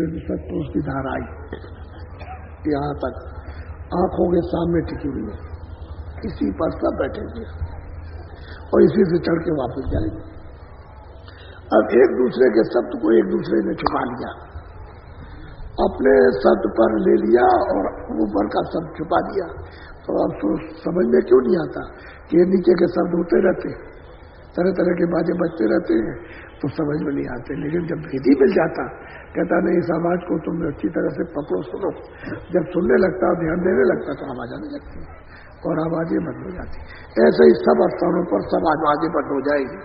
फिर सत्पुरुष की धारा आई यहाँ तक, आंखों के सामने टिकी हुई है, इसी पर सब बैठेंगे और इसी से चढ़ के वापस जाएंगे। अब एक दूसरे के शब्द को एक दूसरे ने छुपा लिया, अपने शब्द पर ले लिया और ऊपर का शब्द छुपा दिया। तो अब तो समझ में क्यों नहीं आता कि ये नीचे के शब्द होते रहते, तरह तरह के बातें बचते रहते हैं, तो समझ में नहीं आते। लेकिन जब भेदी मिल जाता, कहता नहीं इस आवाज को तुम अच्छी तरह से पकड़ो, सुनो। जब सुनने लगता, ध्यान देने लगता, तो आवाज आने लगती और आवाजें बंद हो जाती। ऐसे ही सब स्थानों पर सब आवाजें बंद हो जाएगी,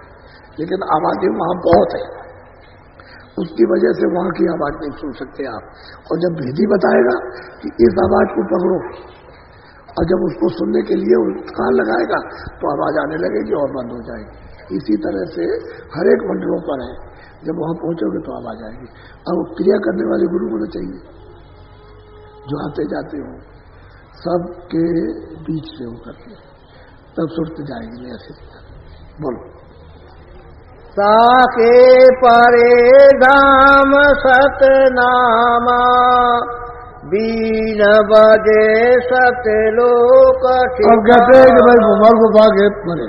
लेकिन आवाजें वहां बहुत है, उसकी वजह से वहां की आवाज नहीं सुन सकते आप। और जब भेदी बताएगा कि इस आवाज को पकड़ो, और जब उसको सुनने के लिए कान लगाएगा तो आवाज आने लगेगी और बंद हो जाएगी। इसी तरह से हर एक मंडलों पर है, जब वहां पहुंचोगे तो आवाज आएगी। अब क्रिया करने वाले गुरु होने चाहिए, जो आते जाते हो सबके बीच से होकर के, तब सुरत जाएगी। ऐसे बोलो। साके परे धाम सतनामा, बीन बजे सतलोक। अब कहते हैं कि भाई भूमर को भागे परे,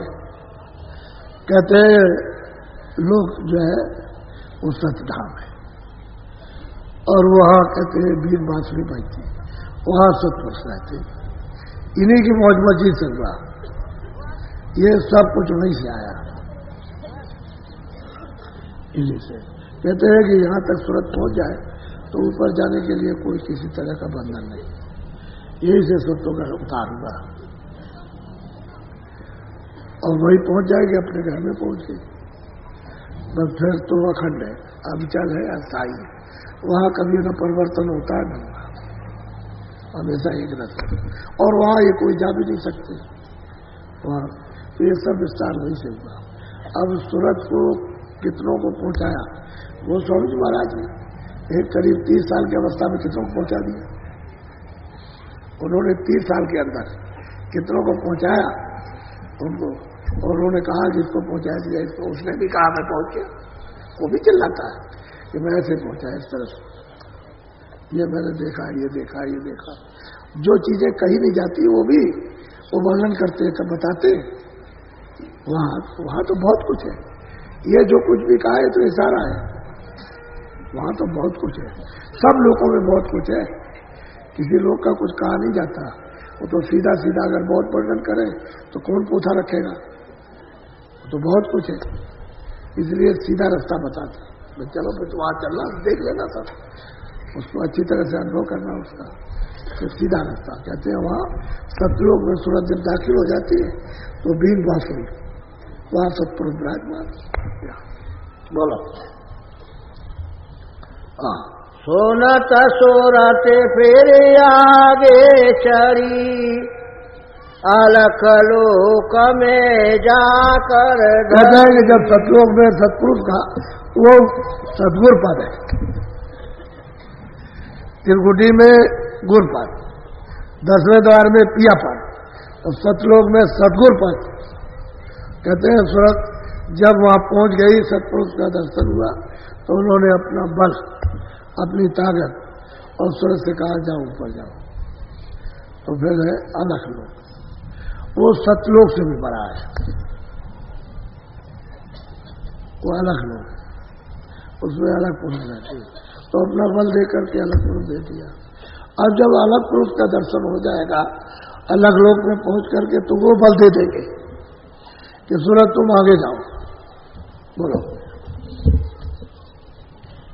कहते लोग जो है वो सतधाम है, और वहां कहते हैं बीन बांसुरी बजती, वहां सतपुरुष रहते, इन्हीं की मौज मस्ती चल रहा। ये सब कुछ वहीं से आया, इन्हीं से। कहते हैं कि यहां तक सूरत पहुंच जाए तो ऊपर जाने के लिए कोई किसी तरह का बंधन नहीं, यही से सुरतों का उतार हुआ और वही पहुंच जाएगी, अपने घर में पहुंच गई। बस फिर तो अखंड है, अविचल है, अस्थायी है, वहां कभी न परिवर्तन होता है, हमेशा एक रहता, और वहां ये कोई जा भी नहीं सकते वहां। तो ये सब विस्तार वहीं से हुआ। अब सूरत को कितनों को पहुंचाया, वो स्वामी जी महाराज ने एक करीब 30 साल की अवस्था में कितनों को पहुंचा दिया। उन्होंने 30 साल के अंदर कितनों को पहुंचाया उनको, और उन्होंने कहा कि इसको पहुंचा दिया, इसको। उसने भी कहा मैं पहुंच गया, वो भी चिल्लाता है कि मैं ऐसे पहुंचा, इस तरह से, ये मैंने देखा, ये देखा, ये देखा। जो चीजें कही नहीं जाती वो भी वो वर्णन करते, कब बताते। वहां तो बहुत कुछ है, ये जो कुछ भी कहा है तो इशारा है, वहां तो बहुत कुछ है, सब लोगों में बहुत कुछ है, किसी लोग का कुछ कहा नहीं जाता। वो तो सीधा सीधा अगर बहुत वर्णन करे तो कौन पोथा रखेगा, तो बहुत कुछ है, इसलिए सीधा रास्ता बताते। चलो फिर तो वहां चलना, देख लेना सब, उसको अच्छी तरह से अनुभव करना उसका, तो सीधा रास्ता। कहते हैं वहां सतलोक में सूरत जब दाखिल हो जाती है तो बीन बांसुरी, वहां सतपुरुष विराजमान। बोलो। सोनत सोरत फिर आगे चढ़ी, अलख लोक में जाकर। कहते हैं कि जब सतलोक में सतपुरुष का वो सदगुर पद है, त्रिकुटी में गुर पद, 10वें द्वार में पिया पद, और सतलोक में सदगुर पद। कहते हैं सूरत जब वहां पहुंच गई, सतपुरुष का दर्शन हुआ, तो उन्होंने अपना बल, अपनी ताकत और सूरत से कहा जाओ ऊपर जाओ। तो फिर है अलख लोक, वो सतलोक से भी बड़ा है, वो अलख लोक, उसमें अलग पुरुष रहते, तो अपना बल दे करके अलग पुरुष दे दिया। अब जब अलग पुरुष का दर्शन हो जाएगा अलग लोक में पहुंच करके, तो वो बल दे देंगे कि सूरत तुम आगे जाओ। बोलो।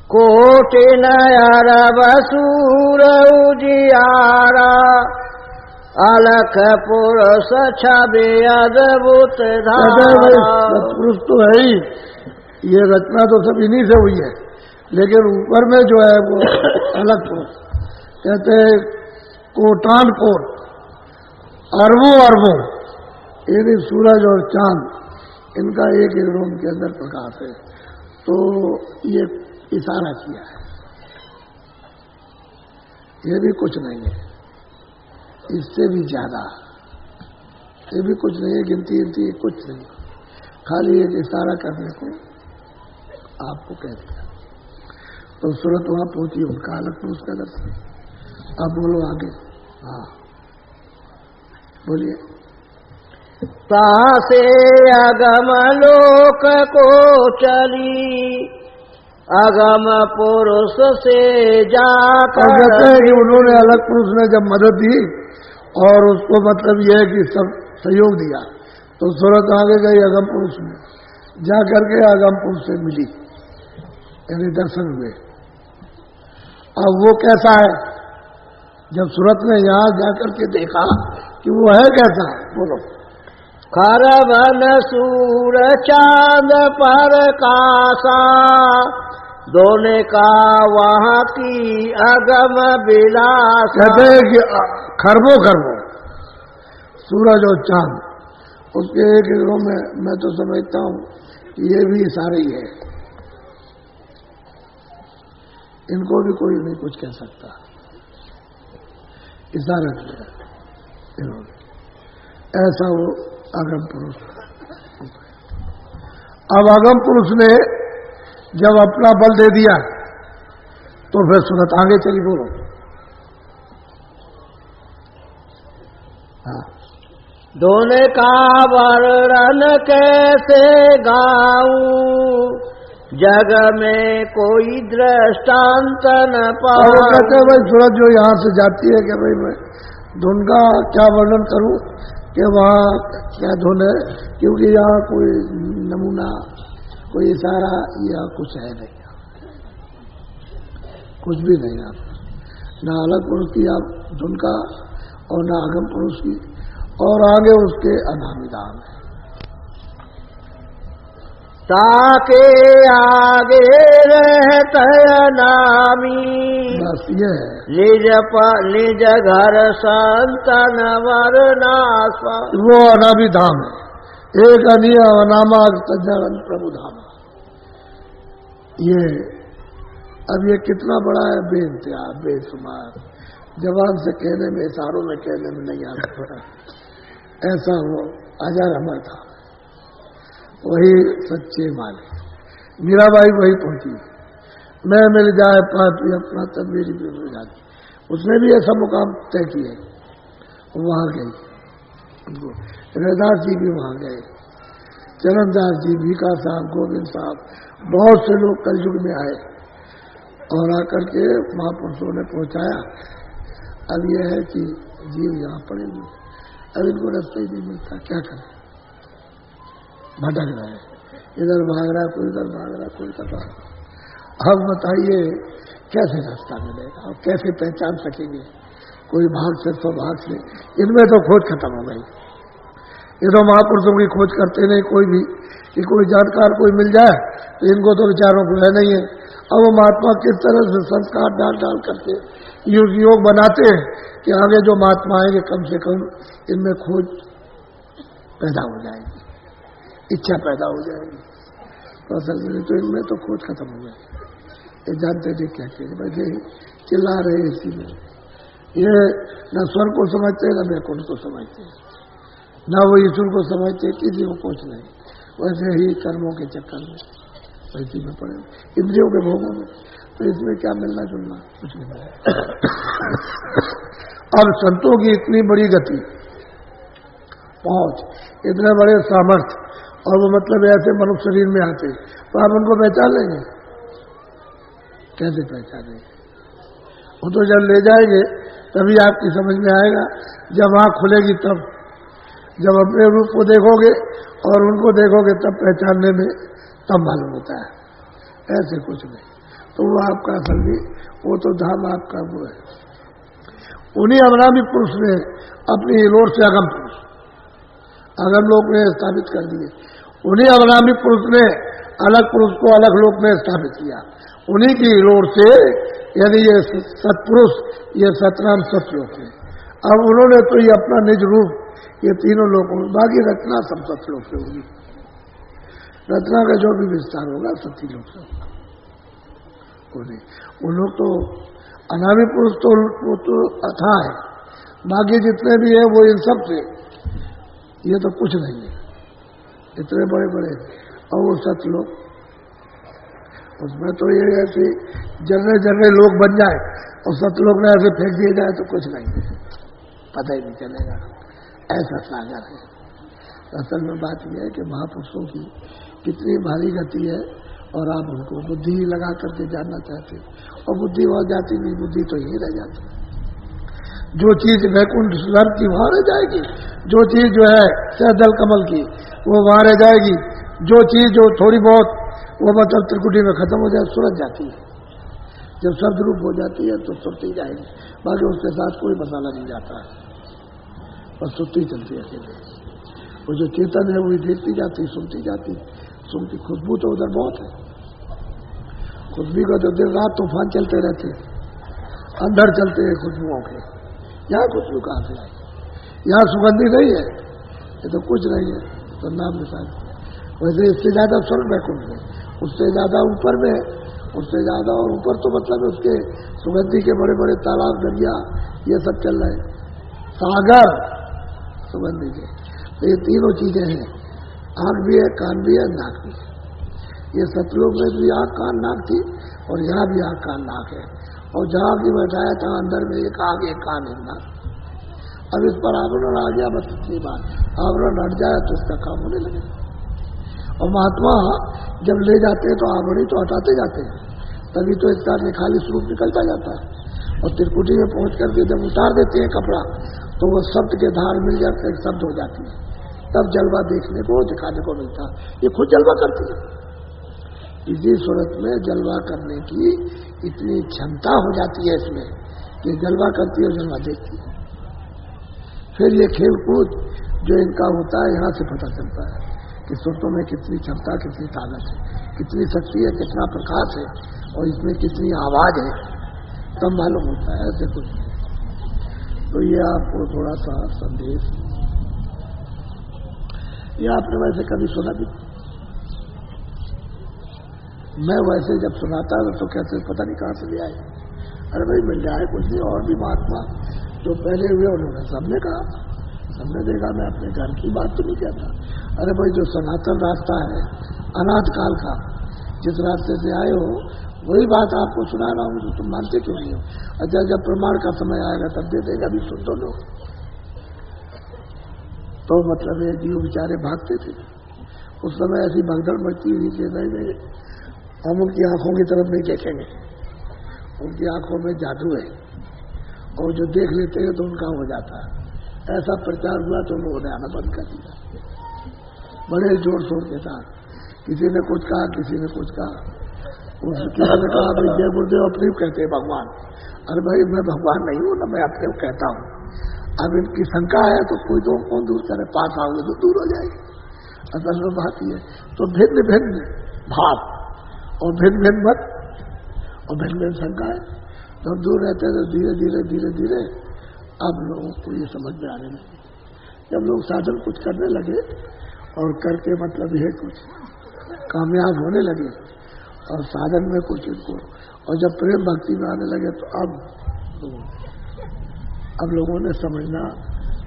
कोटि नयर बसूर उजियारा, अलख पुरुष छवि अद्भुत धारा। पुरुष तो है ही, ये रचना तो सब इन्हीं से हुई है, लेकिन ऊपर में जो है वो अलग पुरुष। कहते हैं कोटान कोट, अरबों अरबों, यानी सूरज और चांद इनका एक एक रोम के अंदर प्रकाश है। तो ये इशारा किया है, ये भी कुछ नहीं है, इससे भी ज्यादा, ये भी कुछ नहीं है, गिनती कुछ नहीं, खाली एक इशारा करने को आपको कह दिया। तो सूरत वहां पहुंची, उनका अलग पुरुष का दर्शन। अब बोलो आगे। हाँ बोलिए। तासे अगम लोक को चली, अगम पुरुष से जाकर। कहते हैं कि उन्होंने अलग पुरुष ने जब मदद दी और उसको मतलब यह है कि सब सहयोग दिया, तो सूरत आगे गई अगम पुरुष में, जा करके अगम पुरुष से मिली, यानी दर्शन हुए। अब वो कैसा है, जब सूरत ने यहां जाकर के देखा कि वो है कैसा, बोलो। खरबन सूर चांद पर कासा, दोने का वहां की अगम विलास। कहते हैं कि खरबों खरबों सूरज और चांद, उसके एक एक में मैं तो समझता हूं कि ये भी इशारे ही है, इनको भी कोई नहीं कुछ कह सकता, इशारा किया इन्होंने, ऐसा वो अगम पुरुष। अब अगम पुरुष ने जब अपना बल दे दिया तो फिर सूरत आगे चली। बोलो। हाँ। दोने का वर्णन कैसे गाऊं, जग में कोई दृष्टांत न पाऊं। कहते हैं भाई सूरत जो यहां से जाती है कि भाई मैं धुन का क्या वर्णन करूं कि वहां क्या धुन है, क्योंकि यहाँ कोई नमूना, कोई इशारा या कुछ है नहीं, कुछ भी नहीं आता, ना अलग पुरुष की आप धुन का और ना अगम पुरुष की, और आगे उसके अनामी धाम है। ताके आगे रहते अनामी, बस ये है निज घर संतन वरनास। वो अनामी धाम है, एक अनिय अनामा सज्जन प्रभु धाम। ये अब ये कितना बड़ा है, बेइंतहा बेशुमार, जबान से कहने में, इशारों में कहने में नहीं आ सकता। ऐसा वो अजर अमर था, वही सच्चे मालिक। मीराबाई वही पहुंची, मैं मिल जाए पापी अपना तब मेरी भी मिल जाती। उसने भी ऐसा मुकाम तय किया, वहां गई उनको। रैदास जी भी वहां गए, चरणदास जी, भीखा साहब, गोविंद साहब, बहुत से लोग कलयुग में आए और आकर के महापुरुषों ने पहुंचाया। अब यह है कि जीव यहाँ पड़े हुए, अब इनको रास्ता ही नहीं मिलता, क्या करें, भटक रहे हैं, इधर भाग रहा, कोई इधर भाग रहा, कोई इधर भाग रहा। अब बताइए कैसे रास्ता मिलेगा और कैसे पहचान सकेंगे, कोई भाग से स्वभाग से, इनमें तो खोज खत्म हो गई। ये तो महापुरुषों की खोज करते नहीं कोई भी, कि कोई जानकार कोई मिल जाए तो इनको तो विचारों को है नहीं है। अब वो महात्मा किस तरह से संस्कार डाल डाल करके योग बनाते हैं कि आगे जो महात्मा आएंगे कम से कम इनमें खोज पैदा हो जाएगी, इच्छा पैदा हो जाएगी। तो असल में तो इनमें तो खोज खत्म हो गई, ये जानते थे क्या चीज, वैसे ही चिल्ला रहे इसी में। ये न स्वर को समझते न वैकुंठ को समझते, न वो ईश्वर को समझते, किसी को कुछ नहीं, वैसे ही कर्मों के चक्कर में वैसे में पड़े, इंद्रियों के भोगों में। तो इसमें क्या मिलना जुलना, कुछ नहीं मिला। अब संतों की इतनी बड़ी गति पहुंच, इतने बड़े सामर्थ्य, और वो मतलब ऐसे मनुष्य शरीर में आते, तो आप उनको पहचान लेंगे, कैसे पहचानेंगे? वो तो जब ले जाएंगे तभी आपकी समझ में आएगा, जब आँख खुलेगी तब, जब अपने रूप को देखोगे और उनको देखोगे तब पहचानने में तब मालूम होता है, ऐसे कुछ नहीं। तो वो आपका असल भी, वो तो धाम आपका वो है। उन्हीं अवनामी पुरुष ने अपनी लोर से अगम पुरुष, अगम लोक में स्थापित कर दिए। उन्हीं अवनामी पुरुष ने अलग पुरुष को अलग लोक में स्थापित किया, उन्हीं की लोर से, यानी ये सत्पुरुष, ये सतनाम सतलोक है। अब उन्होंने तो ये अपना निज रूप ये तीनों लोगों में, बाकी रचना सब सतलोक से होगी, रचना का जो भी विस्तार होगा सती लोग से होगा। वो लोग तो अनामी पुरुष तो वो तो अथा है, बाकी जितने भी है वो इन सब से, ये तो कुछ नहीं है, इतने बड़े बड़े। और वो सतलोक उसमें तो ये ऐसे जर्रे जर्रे लोग बन जाए और सतलोक में ऐसे फेंक दिए जाए तो कुछ नहीं है, पता ही नहीं चलेगा। ऐसा सागर है। असल में बात यह है कि महापुरुषों की कितनी भारी गति है और आप उनको बुद्धि लगा करके जानना चाहते और बुद्धि वहां जाती नहीं, बुद्धि तो यही रह जाती। जो चीज वैकुंठ स्वर्ग की वहां रह जाएगी, जो चीज जो है सहजल कमल की वो वहां रह जाएगी, जो चीज जो थोड़ी बहुत वो मतलब त्रिकुटी में खत्म हो जाए सुलझ जाती है। जब शब्द रूप हो जाती है तो सुरती जाएगी, बाकी उसके साथ कोई मसाला नहीं जाता है और सुरती चलती है अकेले। वो जो चेतन है वही देखती जाती, सुनती जाती, सुनती। खुशबू तो उधर बहुत है, खुशबू का तो दिन रात तूफान चलते रहते, अंदर चलते हैं खुशबुओं के। यहाँ खुशबू कहाँ से आई? यहाँ सुगंधी नहीं है, ये तो कुछ नहीं है, तो नाम निशान। वैसे इससे ज्यादा स्वर्ग वैकुंठ है, उससे ज्यादा ऊपर में, उससे ज्यादा और ऊपर तो मतलब उसके सुगंधी के बड़े बड़े तालाब, दरिया, ये सब चल रहे हैं। सागर सुगंधी के, तो ये तीनों चीजें हैं, आंख भी है, कान भी है, नाक भी है। ये सतलोक में भी आंख कान नाक थी और यहाँ भी आंख कान नाक है, और जहां भी बैठाया था अंदर में एक आंख एक कान एक नाक। अब इस पर आवरण आ गया, बस इतनी बात, आवरण हट जाए तो इसका काम होने लगे। और महात्मा जब ले जाते हैं तो आवरण ही तो हटाते जाते हैं, तभी तो इसका निखाली स्वरूप निकलता जाता है। और त्रिकुटी में पहुंच करके जब उतार देते हैं कपड़ा तो वो शब्द के धार मिल जाते, शब्द हो जाती है, तब जलवा देखने को दिखाने को मिलता। ये खुद जलवा करती है। इसी सूरत में जलवा करने की इतनी क्षमता हो जाती है इसमें कि जलवा करती है और जलवा देखती है। फिर ये खेल कूद जो इनका होता है, यहाँ से पता चलता है कि सुरतों में कितनी क्षमता, कितनी ताकत है, कितनी शक्ति है, कितना प्रकाश है और इसमें कितनी आवाज है, तब मालूम होता है। ऐसे कुछ तो ये आपको थोड़ा सा संदेश, ये आपने वैसे कभी सुना भी? मैं वैसे जब सुनाता तो कहते पता नहीं कहां से ले आए। अरे भाई मिल जाए कुछ नहीं, और भी महात्मा जो पहले हुए उन्होंने सबने कहा, सबने देखा, मैं अपने घर की बात तो नहीं कहता। अरे भाई जो सनातन रास्ता है अनाथ काल का, जिस रास्ते से आए हो वही बात आपको सुना रहा हूं, तो तुम मानते क्यों नहीं हो? अच्छा जब प्रमाण का समय आएगा तब दे देगा, अभी सुन दो लोग। तो मतलब ये जीव बेचारे भागते थे उस समय, ऐसी भगदड़ मचती हुई कि नहीं हम उनकी आंखों की तरफ नहीं देखेंगे, उनकी आंखों में जादू है और जो देख लेते हैं तो उनका हो जाता है। ऐसा प्रचार हुआ तो उन्होंने आना बंद कर दिया, बड़े जोर शोर के साथ। किसी ने कुछ कहा, किसी ने कुछ कहा, किसी ने कहा भाई जय गुरुदेव अपने कहते हैं भगवान। अरे भाई मैं भगवान नहीं हूं ना, मैं अपने कहता हूं। अब इनकी शंका है तो कोई तो कौन दूर करे, पास आओगे तो दूर हो जाएगी। असल में बात ये तो भिन्न भिन्न भाव और भिन्न भिन्न मत और भिन्न भिन्न शंका है, तो हम दूर रहते हैं तो धीरे धीरे धीरे धीरे अब लोगों को ये समझ में आने लगे। जब लोग साधन कुछ करने लगे और करके मतलब ये कुछ कामयाब होने लगे और साधन में कुछ इनको, और जब प्रेम भक्ति में आने लगे तो अब लोगों ने समझना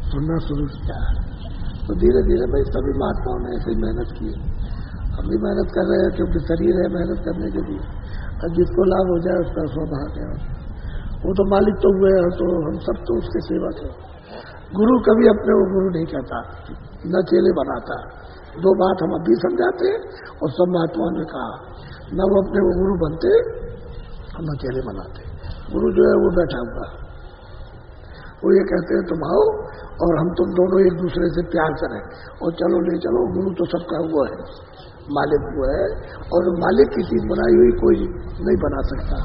सुनना शुरू किया। तो धीरे धीरे भाई सभी महात्माओं ने ऐसी मेहनत की, हम भी मेहनत कर रहे हैं क्योंकि शरीर है मेहनत करने के लिए, और जिसको लाभ हो जाए उसका सौभाग्य है। वो तो मालिक तो हुए हैं, तो हम सब तो उसके सेवक हैं। गुरु कभी अपने को गुरु नहीं कहता, न चेले बनाता। दो बात हम अभी समझाते और सब महात्माओं ने कहा, न वो अपने को गुरु बनते न चेले बनाते। गुरु जो है वो बैठा हुआ, वो ये कहते हैं तुम आओ और हम तुम दोनों एक दूसरे से प्यार करें और चलो ले चलो। गुरु तो सबका हुआ है, मालिक हुआ है, और मालिक की चीज बनाई हुई कोई नहीं बना सकता।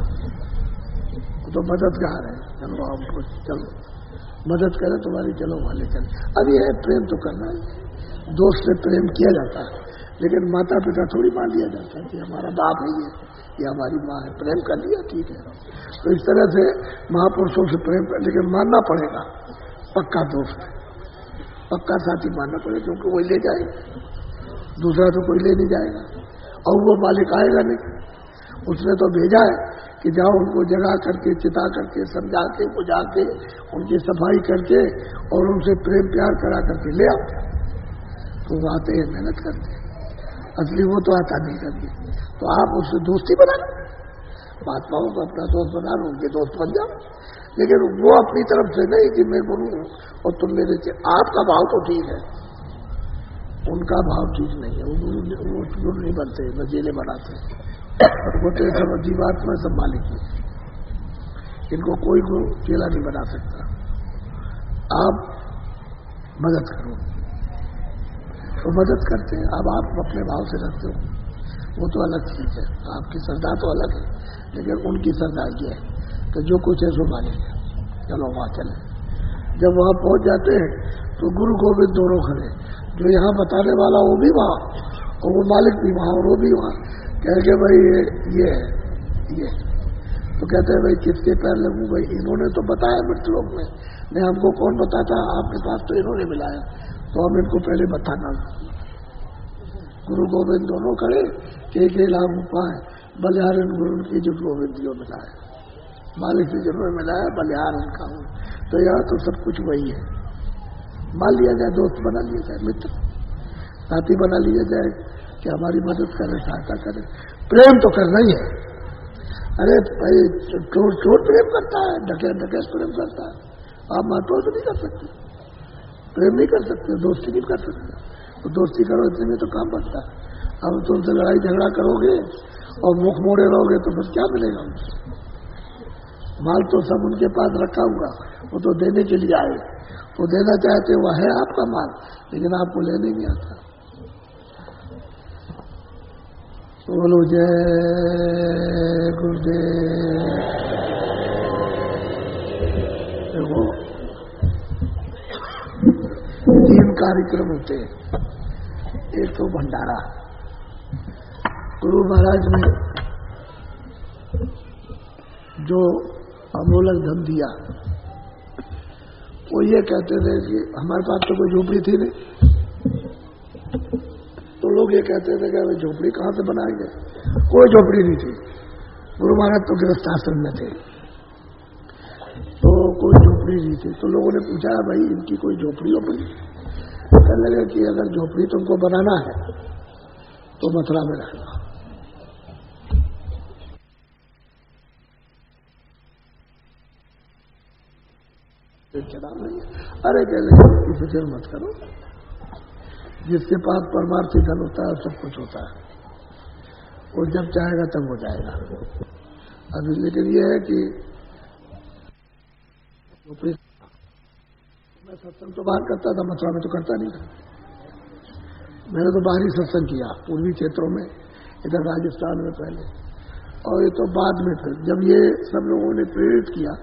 तो मददगार है, चलो हमको चलो मदद करें तुम्हारी, चलो वाले चले। अब ये है प्रेम तो करना है, दोस्त से प्रेम किया जाता है, लेकिन माता पिता थोड़ी मान लिया जाता है कि हमारा बाप है ये हमारी माँ है, प्रेम कर लिया ठीक है। तो इस तरह से महापुरुषों से प्रेम कर, लेकिन मानना पड़ेगा पक्का दोस्त, पक्का साथी मानना पड़ेगा, क्योंकि वही ले जाएगा, दूसरा तो कोई ले नहीं जाएगा। और वो मालिक आएगा नहीं, उसने तो भेजा है कि जाओ उनको जगा करके, चिता करके, समझा के, बुझा के, उनकी सफाई करके और उनसे प्रेम प्यार करा करके ले आओ। तो वो आते हैं, मेहनत करते हैं, असली वो तो आता नहीं कभी। तो आप उससे दोस्ती बना लो, महात्माओं को अपना दोस्त बना लो, उनके दोस्त बन जाओ, लेकिन वो अपनी तरफ से नहीं कि मैं गुरु हूं और तुम मेरे से। आपका भाव तो ठीक है, उनका भाव ठीक नहीं है। वो गुरु नहीं बनते, वजीले बनाते। वो तो सब जीवात्मा सब मालिक है, इनको कोई गुरु चेला नहीं बना सकता। आप मदद करो तो मदद करते हैं। अब आप अपने भाव से रखते हो, वो तो अलग चीज है, आपकी श्रद्धा तो अलग है, लेकिन उनकी श्रद्धा ये है कि जो कुछ है सो मालिक है, चलो वहां चले। जब वहां पहुंच जाते हैं तो गुरु गोविंद दोनों खड़े, जो यहाँ बताने वाला वो भी वहां और वो मालिक भी वहां और वो भी वहां। कह के भाई ये है, तो कहते हैं भाई किसके पैर लगूं? भाई इन्होंने तो बताया मृतलोक में, नहीं हमको कौन बताता, आपके पास तो इन्होंने मिलाया, तो हम इनको पहले बताना। गुरु गोविंद दोनों खड़े, के लाभ उपाय बलिहार गुरु की जो गोविंद जो मिलाया, मालिक से जिन्होंने मिलाया बलिहार उनका हूं। तो यहाँ तो सब कुछ वही है। मान लिया जाए, दोस्त बना लिया जाए, मित्र साथी बना लिया जाए कि हमारी मदद करे, सहायता करे। प्रेम तो करना ही है। अरे भाई चोर प्रेम करता है, डकैत प्रेम करता है, आप मारतोड़ तो नहीं कर सकते, प्रेम नहीं कर सकते, दोस्ती नहीं कर सकते। तो दोस्ती करो, इतने में तो काम बनता है। अब तुमसे लड़ाई झगड़ा करोगे और मुख मोड़े रहोगे तो फिर क्या मिलेगा उनसे? माल तो सब उनके पास रखा हुआ, वो तो देने के लिए आए, वो देना चाहते, वो है आपका माल, लेकिन आपको लेने नहीं आता। बोलो जय गुरुदेव। देखो 3 कार्यक्रम होते हैं। एक तो भंडारा, गुरु महाराज ने जो अमोलक धन दिया, वो ये कहते थे कि हमारे पास तो कोई झोपड़ी थी नहीं, तो लोग ये कहते थे कि भाई झोपड़ी कहां से बनाएंगे, कोई झोपड़ी नहीं थी। गुरु महाराज तो गृहस्थ आश्रम में थे, तो कोई झोपड़ी नहीं थी। तो लोगों ने पूछा भाई इनकी कोई झोपड़ी वोपड़ी? कहने लगे कि अगर झोपड़ी तुमको बनाना है तो मथुरा में रहना। अरे कह लगे की फिक्र मत करो, जिसके पास परमार्थी धन होता है सब कुछ होता है, वो जब चाहेगा तब हो जाएगा। अभी लेकिन ये है कि मैं सत्संग तो बाहर करता था, मथुरा में तो करता नहीं था। मैंने तो बाहर ही सत्संग किया, पूर्वी क्षेत्रों में, इधर राजस्थान में पहले, और ये तो बाद में फिर जब ये सब लोगों ने प्रेरित किया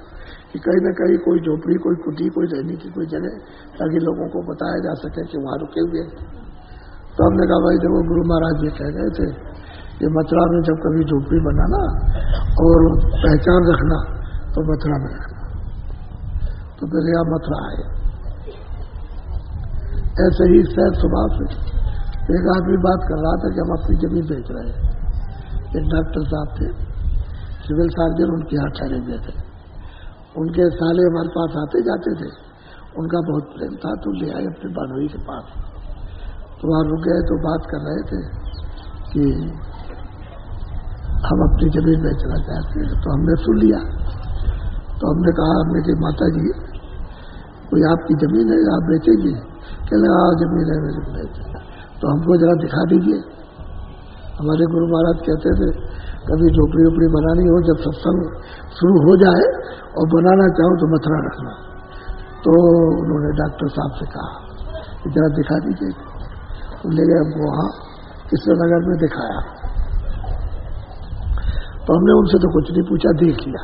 कि कहीं न कहीं कोई झोपड़ी, कोई कुटी, कोई रहने की कोई जगह, ताकि लोगों को बताया जा सके कि वहां रुके हुए। तो हमने कहा भाई देखो गुरु महाराज ये कह गए थे कि मथुरा में जब कभी झोपड़ी बनाना और पहचान रखना तो मथुरा में रखना। तो फिर यहाँ मथुरा आए। ऐसे ही सहज स्वभाव से एक आदमी बात कर रहा था कि हम अपनी जमीन बेच रहे हैं। एक डॉक्टर साहब थे, सिविल सर्जन, उनके यहाँ ठहरे हुए थे। उनके साले हमारे पास आते जाते थे, उनका बहुत प्रेम था, तो ले आए अपने बानोई के पास। तो वहां रुक गए तो बात कर रहे थे कि हम अपनी जमीन बेचना चाहते हैं। तो हमने सुन लिया, तो हमने कहा, हमने कि माता जी कोई आपकी जमीन है आप बेचेंगे? कहने हाँ जमीन है मेरी बेच। तो हमको जरा दिखा दीजिए। हमारे गुरु महाराज कहते थे कभी झोपड़ी वोपड़ी बनानी हो, जब सत्संग शुरू हो जाए और बनाना चाहो तो मथुरा रखना। तो उन्होंने डॉक्टर साहब से कहा कि जरा दिखा दीजिए। तो ले गए हमको वहां कृष्णनगर में दिखाया। तो हमने उनसे तो कुछ नहीं पूछा, देख लिया।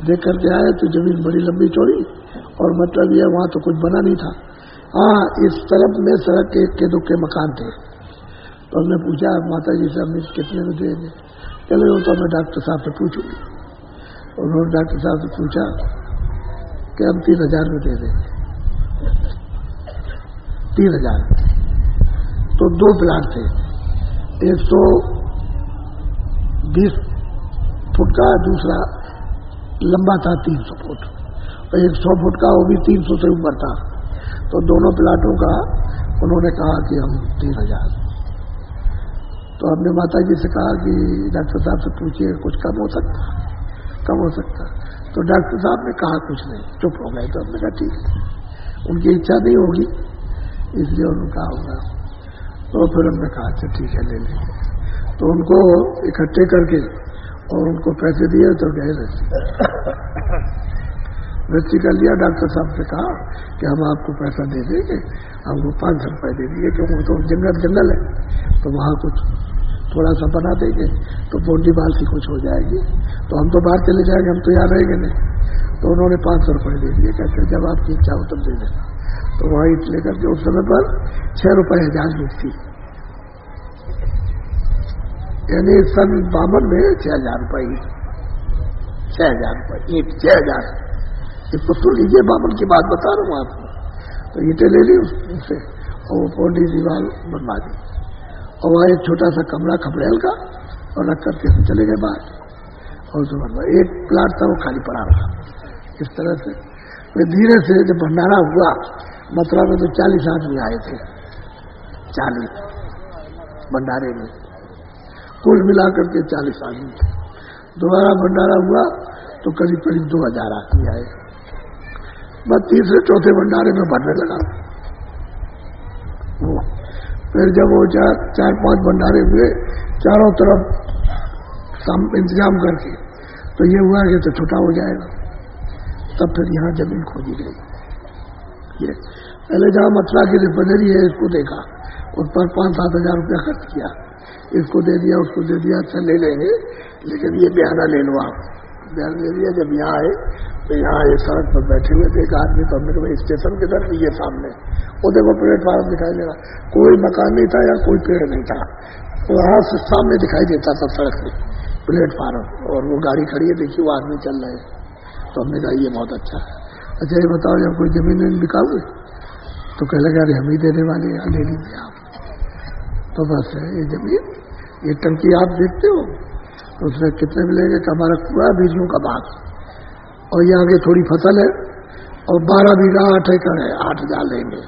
देख करके आए तो जमीन बड़ी लंबी चौड़ी, और मतलब ये वहां तो कुछ बना नहीं था। हाँ, इस तरफ में सड़क के इक्के दुक्के मकान थे। तो हमने पूछा माता जी से हमें कितने में देंगे? चलो तो मैं डॉक्टर साहब से पूछूंगी। उन्होंने डॉक्टर साहब से पूछा कि हम 3000 में दे देंगे। 3000। तो 2 प्लाट थे, 120 फुट का, दूसरा लंबा था 300 फुट, और 100 फुट का, वो भी 300 से ऊपर था। तो दोनों प्लाटों का उन्होंने कहा कि हम 3000। तो हमने माता जी से कहा कि डॉक्टर साहब से पूछिए कुछ कम हो सकता, कम हो सकता। तो डॉक्टर साहब ने कहा कुछ नहीं, चुप हो गए। तो हमने कहा ठीक है, उनकी इच्छा नहीं होगी इसलिए उनका होगा। तो फिर हमने कहा अच्छा ठीक है ले लेंगे। तो उनको इकट्ठे करके और उनको पैसे दिए तो गए रजिस्ट्री कर लिया। डॉक्टर साहब से कहा कि हम आपको पैसा दे देंगे, हमको 500 रुपये दे दिए क्योंकि तो जंगल है तो वहाँ कुछ थोड़ा सा बना देंगे तो बोंडी बाल की कुछ हो जाएगी, तो हम तो बाहर चले जाएंगे, हम तो यहाँ रहेंगे नहीं। तो उन्होंने 500 रुपये दे दिए, कहते जब आपकी इच्छा हो तब दे देना। तो वहाँ ईट लेकर के उस समय पर 6 रुपये 1000 ईट थी, यानी सन 52 में 6000 रुपये ईट, 6000 रुपये ईट, 6000। इसको सुन लीजिए, 52 की बात बता रहा हूँ आपको। तो ईटें ले ली उससे और वो पौडी दीवार बनवा दी और वहाँ एक छोटा सा कमरा खपड़ेल का और रख करके चले गए बाहर। और उसमें बनवा एक प्लाट था वो खाली पड़ा रहा इस तरह से। फिर धीरे से जब भंडारा हुआ मथुरा में तो 40 आदमी आए थे, 40 भंडारे में, कुल मिलाकर के 40 आदमी थे। दोबारा भंडारा हुआ तो करीब 2000 आदमी आए। बस तीसरे चौथे भंडारे में भरने लगा वो। फिर जब वो 4-5 भंडारे हुए चारों तरफ इंतजाम करके, तो ये हुआ कि तो छोटा हो जाएगा। तब फिर यहाँ जमीन खोजी गई। ये पहले जहाँ मथुरा की रिफाइनरी है इसको देखा, उस पर 5-7 हजार रुपया खर्च किया, इसको दे दिया उसको दे दिया, अच्छा ले लेंगे लेकिन ये बयाना ले लो आप। बयान ले लिया। जब यहाँ आए तो यहाँ एक सड़क पर बैठे हुए थे एक आदमी, तो हमने कहा स्टेशन के तरफ ये सामने वो देखो प्लेटफार्म दिखाई दे रहा, कोई मकान नहीं था या कोई पेड़ नहीं था, तो वहाँ से सामने दिखाई देता था सड़क पे प्लेटफार्म, और वो गाड़ी खड़ी है, देखिए वो आदमी चल रहे हैं। तो हमने कहा ये बहुत अच्छा है। अच्छा ये बताओ जब कोई जमीन बिकाओगे? तो कह लगा अरे हम ही देने वाले हैं, ले लीजिए आप। तो बस है ये जमीन, ये टंकी आप देखते हो तो उसमें कितने मिलेंगे कि हमारा पूरा बीजों का बाग और ये आगे थोड़ी फसल है और 12 बीघा 8 एकड़ है, 8000 लेंगे,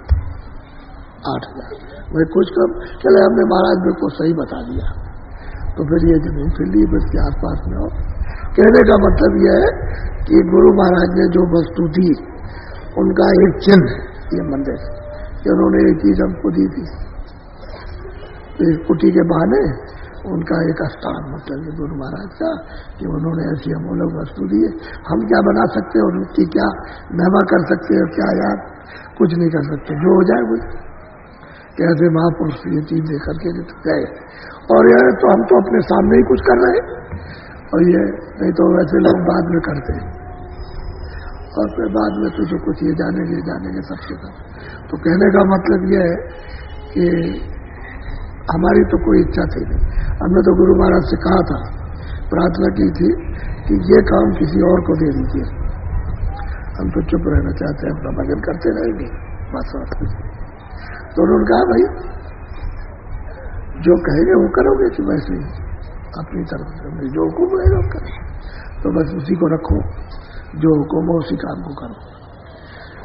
8000। मैं कुछ कम चले, हमने महाराज मेरे को सही बता दिया। तो फिर ये जमीन फिर ली बस के आसपास में। हो कहने का मतलब यह है कि गुरु महाराज ने जो वस्तु दी उनका एक चिन्ह ये मंदिर कि उन्होंने एक चीज हमको दी थी, इस कुटी के बहाने उनका एक स्थान मतलब गुरु महाराज का कि उन्होंने ऐसी अमूल्य वस्तु दी है। हम क्या बना सकते हैं और उसकी क्या महिमा कर सकते हैं, क्या यार कुछ नहीं कर सकते, जो हो जाए वो। कैसे महापुरुष ये चीज लेकर के गए और ये तो हम तो अपने सामने ही कुछ कर रहे हैं, और ये नहीं तो वैसे लोग बाद में करते हैं और फिर बाद में तो जो कुछ ये जानेंगे सबसे सब। तो कहने का मतलब ये है कि हमारी तो कोई इच्छा थी नहीं। हमने तो गुरु महाराज से कहा था, प्रार्थना की थी कि ये काम किसी और को दे दीजिए, हम तो चुप रहना चाहते हैं, अपना भजन करते रहेंगे बस। तो उन्होंने कहा भाई जो कहेंगे वो करोगे कि वैसे ही अपनी तरफ से जो हुक्म रहेगा वो करें, तो बस उसी को रखो, जो हुक्म हो उसी काम को करो,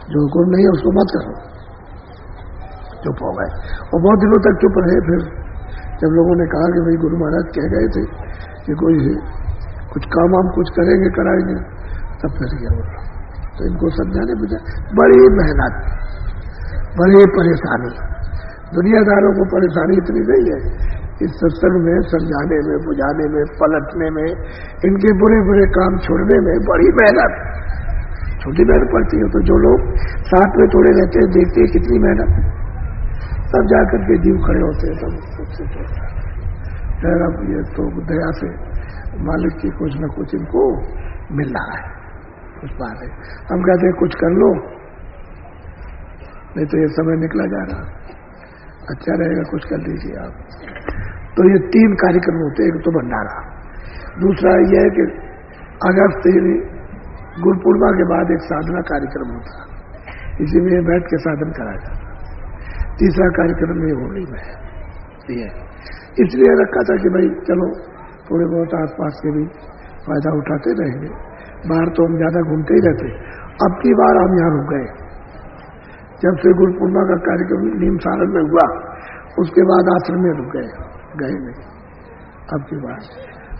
जो हुक्म नहीं है उसको मत करो। चुप हो गए और बहुत दिनों तक चुप रहे। फिर जब लोगों ने कहा कि भाई गुरु महाराज कह गए थे कि कोई कुछ काम हम कुछ करेंगे कराएंगे, तब फिर क्या बोला। तो इनको समझाने बुझा बड़ी मेहनत, बड़ी परेशानी, दुनियादारों को परेशानी इतनी नहीं है इस सत्संग में समझाने में, बुझाने में, पलटने में, इनके बुरे बुरे काम छोड़ने में बड़ी मेहनत, छोटी मेहनत पड़ती है। तो जो लोग साथ में थोड़े रहते हैं देखते हैं कितनी मेहनत, तब जाकर के जीव खड़े होते हैं। तब उससे खैर अब ये तो दया से मालिक की कुछ न कुछ इनको मिल रहा है, कुछ बात है। हम कहते हैं कुछ कर लो, नहीं तो ये समय निकला जा रहा, अच्छा रहेगा कुछ कर लीजिए आप। तो ये 3 कार्यक्रम होते हैं, एक तो भंडारा, दूसरा यह है कि अगस्त गुरु पूर्णिमा के बाद एक साधना कार्यक्रम होता, इसी में बैठ के साधन कराया जाता। तीसरा कार्यक्रम ये होली में है, इसलिए रखा था कि भाई चलो थोड़े बहुत आसपास के भी फायदा उठाते रहेंगे, बाहर तो हम ज्यादा घूमते ही रहते। अब की बार हम यहाँ रुक गए, जब से गुरु पूर्णिमा का कार्यक्रम नीम सारण में हुआ उसके बाद आश्रम में रुक गए नहीं। अब की बात।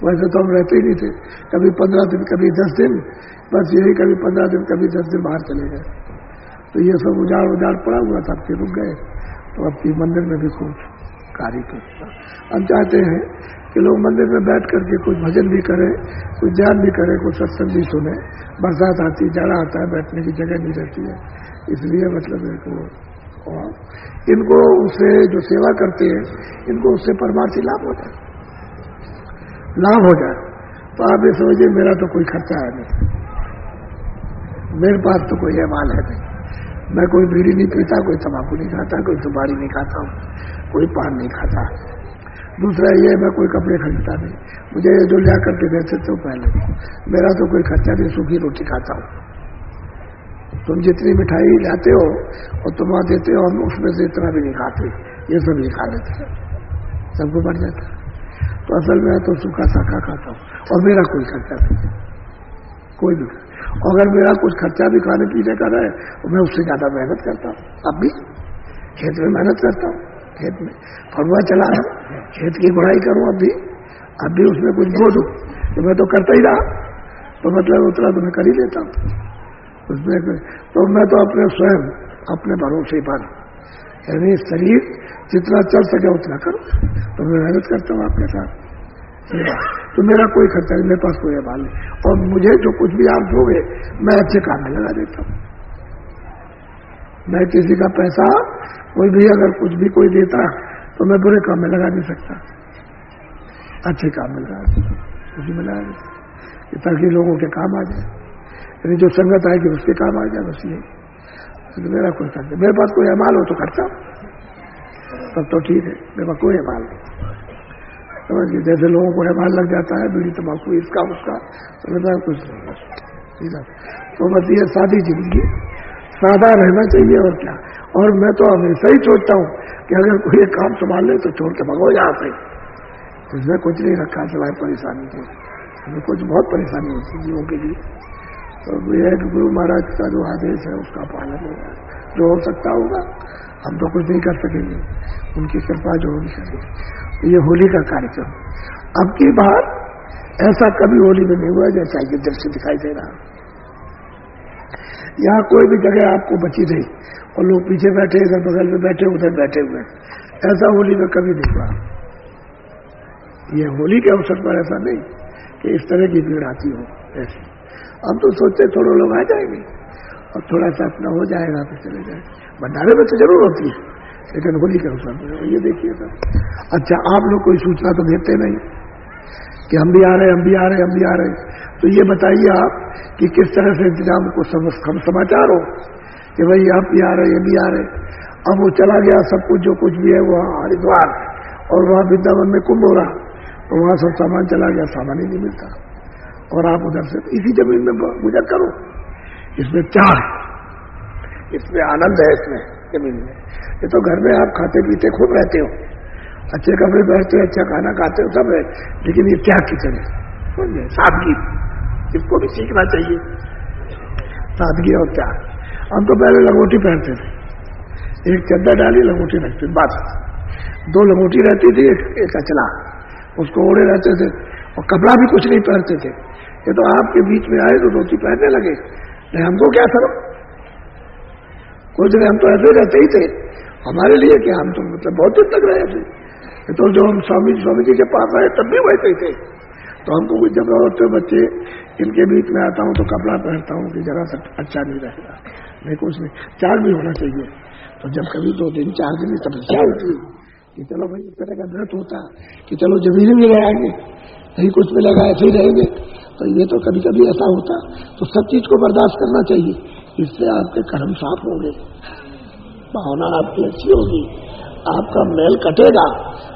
वैसे तो हम रहते ही नहीं थे, कभी 15 दिन कभी 10 दिन, बस यही कभी 15 दिन कभी 10 दिन बाहर चले गए। तो ये सब उजाड़ पड़ा हुआ था, फिर रुक गए। तो अब की मंदिर में भी खूब कार्य किया। हम चाहते हैं कि लोग मंदिर में बैठ करके कुछ भजन भी करें, कुछ ध्यान भी करें, कुछ सत्संग भी सुने। बरसात आती, जाड़ा आता है, बैठने की जगह नहीं रहती है, इसलिए मतलब है को इनको उससे जो सेवा करते हैं इनको उससे परमार्थी लाभ हो जाए। तो आप ये समझिए मेरा तो कोई खर्चा है नहीं, मेरे पास तो कोई माल है नहीं, मैं कोई बीड़ी नहीं पीता, कोई तंबाकू नहीं खाता, कोई सुपारी नहीं खाता हूँ, कोई पान नहीं खाता। दूसरा ये मैं कोई कपड़े खरीदता नहीं, मुझे ये जो लिया करके देते थे पहले, मेरा तो कोई खर्चा नहीं, सूखी रोटी खाता हूँ। तुम जितनी मिठाई लाते हो और तुम वहां देते हो, हम उसमें से इतना भी नहीं खाते, ये सब ही खा लेते हैं, सबको बढ़ जाता है। तो असल में तो सूखा साखा खाता हूँ और मेरा कोई खर्चा नहीं, कोई भी। अगर मेरा कुछ खर्चा भी खाने पीने का रहे तो मैं उससे ज्यादा मेहनत करता हूँ। अब भी खेत में मेहनत करता हूँ, खेत में फरुआ चला रहा हूँ, खेत की गुड़ाई करूँ, अब भी उसमें कुछ बो दूँ तो मैं तो करता ही रहा, तो मतलब उतना तो मैं कर ही लेता हूँ उसमें। तो मैं तो अपने स्वयं अपने भरोसे पर, यानी शरीर जितना चल सके उतना करो, तो मैं मेहनत करता हूँ आपके साथ। तो मेरा कोई खर्चा नहीं, मेरे पास कोई माल नहीं, और मुझे जो कुछ भी आप दोगे मैं अच्छे काम में लगा देता हूँ। मैं किसी का पैसा कोई भी अगर कुछ भी कोई देता तो मैं बुरे काम में लगा नहीं सकता, अच्छे काम में लगा देता, उसी में लगा देता, ताकि लोगों के काम आ जाए, यानी जो संगत आएगी उसके काम आ जाए, बस ये। तो मेरा कोई खर्चा, मेरे पास कोई अमाल हो तो खर्चा, तब तो ठीक है, मेरे पास कोई अमाल नहीं। समझिए जैसे लोगों को अमाल लग जाता है बीड़ी तंबाकू इसका उसका, तो मेरे पास कुछ नहीं। तो बस ये सादी जिंदगी, सादा रहना चाहिए और क्या। और मैं तो हमेशा ही सोचता हूँ कि अगर कोई एक काम संभाल ले तो छोड़ के भगो यहाँ से, इसमें कुछ नहीं रखा सिवाय परेशानी के, हमें कुछ बहुत परेशानी होती है जीवों के लिए। तो ये गुरु महाराज का जो आदेश है उसका पालन होगा, जो हो सकता होगा, हम तो कुछ नहीं कर सकेंगे, उनकी कृपा जो होनी चाहिए। ये होली का कार्यक्रम अब की बार ऐसा कभी होली में नहीं हुआ जैसा ये दृश्य दिखाई दे रहा। यहाँ कोई भी जगह आपको बची नहीं और लोग पीछे बैठे, इधर बगल में बैठे, उधर बैठे हुए, ऐसा होली में कभी नहीं हुआ। ये होली के अवसर पर ऐसा नहीं कि इस तरह की भीड़ आती हो ऐसी। हम तो सोचते थोड़े लोग आ जाएंगे और थोड़ा सा अपना हो जाएगा तो चले जाएंगे। भंडारे में तो जरूर होती है, लेकिन होली के अवसर पर ये देखिए सर। अच्छा, आप लोग कोई सूचना तो देते नहीं कि हम भी आ रहे, हम भी आ रहे, हम भी आ रहे। तो ये बताइए आप कि किस तरह से इंतजाम को हम समाचार हो कि भाई आप भी आ रहे, ये भी आ रहे। अब वो चला गया सब कुछ, जो कुछ भी है वो हरिद्वार, और वहां वृंदावन में कुंभ हो रहा, तो वहां सब सामान चला गया, सामान ही नहीं मिलता, और आप उधर से इसी जमीन में गुजर करो। इसमें चाह, इसमें आनंद है, इसमें जमीन में। ये तो घर में आप खाते पीते खूब रहते हो, अच्छे कपड़े पहनते हो, अच्छा खाना खाते हो, सब है, लेकिन ये त्याग की चले, समझे, सादगी, इसको भी सीखना चाहिए, सादगी और त्याग। हम तो पहले लंगोटी पहनते थे, एक चद्दर डाली लंगोटी रखते, बस 2 लंगोटी रहती थी, एक अचला, उसको ओढ़े रहते थे, और कपड़ा भी कुछ नहीं पहनते थे। ये तो आपके बीच में आए तो धोती पहनने लगे, नहीं हमको क्या करो, कुछ नहीं, हम तो ऐसे रहते ही थे, हमारे लिए क्या, हम तो मतलब बहुत दिन तक रहे थे। ये तो जो हम स्वामी जी के पास आए तब भी वैसे ही थे। तो हमको कुछ जब औरतें बच्चे इनके बीच में आता हूँ तो कपड़ा पहनता हूँ कि जरा सा अच्छा नहीं रहेगा, नहीं कुछ नहीं, चार भी होना चाहिए। तो जब कभी 2 दिन 4 दिन तपस्या होती है कि चलो भाई इस तरह का व्रत होता कि चलो जमीन में रहेंगे, नहीं कुछ मिलेगा, ऐसे ही रहेंगे, तो ये तो कभी कभी ऐसा होता। तो सब चीज को बर्दाश्त करना चाहिए, इससे आपके कर्म साफ होंगे, भावना आपकी अच्छी होगी, आपका मैल कटेगा,